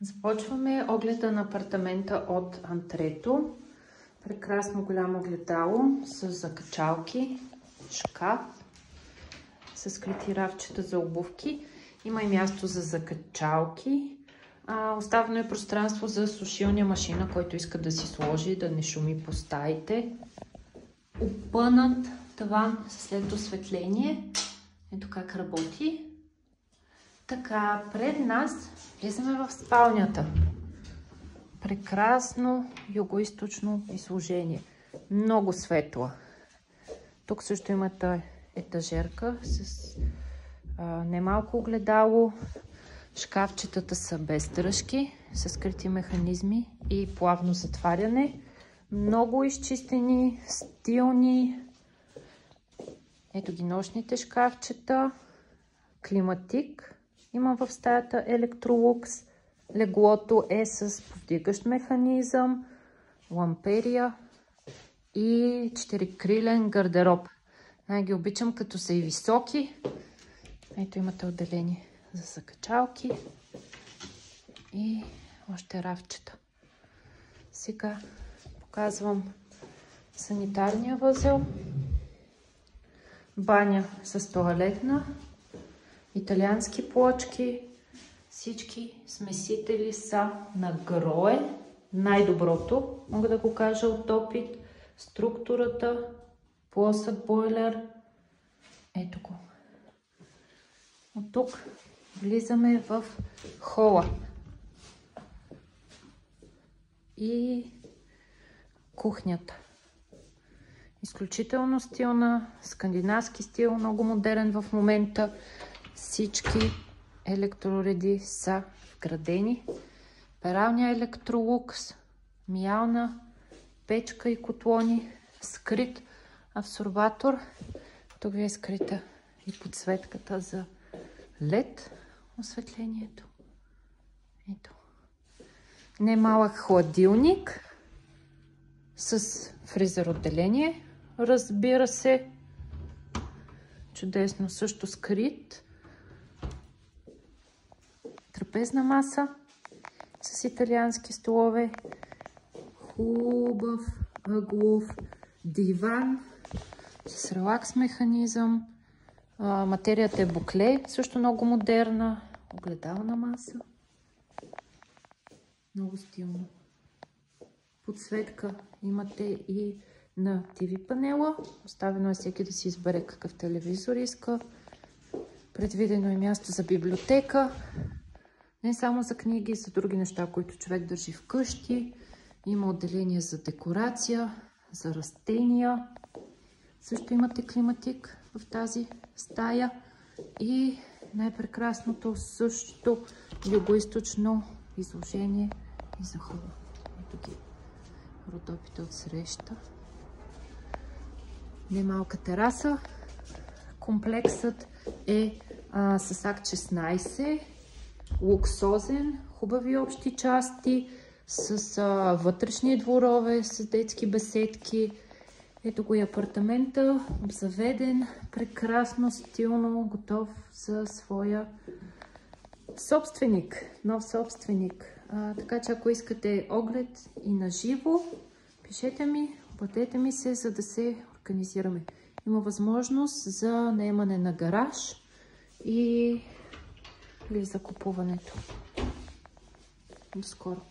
Започваме огледа на апартамента от антрето. Прекрасно голямо огледало с закачалки, шкаф, с скрити рафчета за обувки. Има и място за закачалки. Оставено е пространство за сушилня машина, който иска да си сложи, да не шуми по стаите. Опънат таван с LED осветление. Ето как работи. Така, пред нас влизаме в спалнята. Прекрасно югоизточно изложение. Много светла. Тук също имате етажерка с немалко огледало. Шкафчетата са без дръжки, с скрити механизми и плавно затваряне. Много изчистени, стилни. Ето ги нощните шкафчета. Климатик. Има в стаята Electrolux. Леглото е с повдигащ механизъм, ламперия и 4-крилен гардероб. Най-ги обичам, като са и високи. Ето имате отделение за закачалки и още рафчета. Сега показвам санитарния възел. Баня с тоалетна. Италиански плочки. Всички смесители са на Грое. Най-доброто, мога да го кажа от опит. Структурата, плосък бойлер. Ето го. От тук влизаме в хола. И кухнята. Изключително стилна, скандинавски стил, много модерен в момента. Всички електроуреди са вградени. Пералня Electrolux, миялна, печка и котлони, скрит абсорбатор. Тук ви е скрита и подсветката за LED осветлението. Ето. Немалък хладилник с фризер отделение. Разбира се. Чудесно, също скрит. Трапезна маса с италиански столове. Хубав ъглов диван с релакс механизъм. Материята е букле, също много модерна. Огледална маса. Много стилно. Подсветка имате и на TV панела. Оставено е всеки да си избере какъв телевизор иска. Предвидено е място за библиотека. Не само за книги, за други неща, които човек държи вкъщи. Има отделение за декорация, за растения. Също имате климатик в тази стая. И най-прекрасното също югоизточно изложение и за хола. Ето ги родопите от среща. Немалка тераса. Комплексът е с акт 16. Луксозен, хубави общи части, с вътрешни дворове, с детски беседки. Ето го и апартамента, обзаведен, прекрасно, стилно, готов за своя собственик, нов собственик. Така че ако искате оглед и на живо, пишете ми, платете ми се, за да се организираме. Има възможност за наемане на гараж или за купуването. До скоро!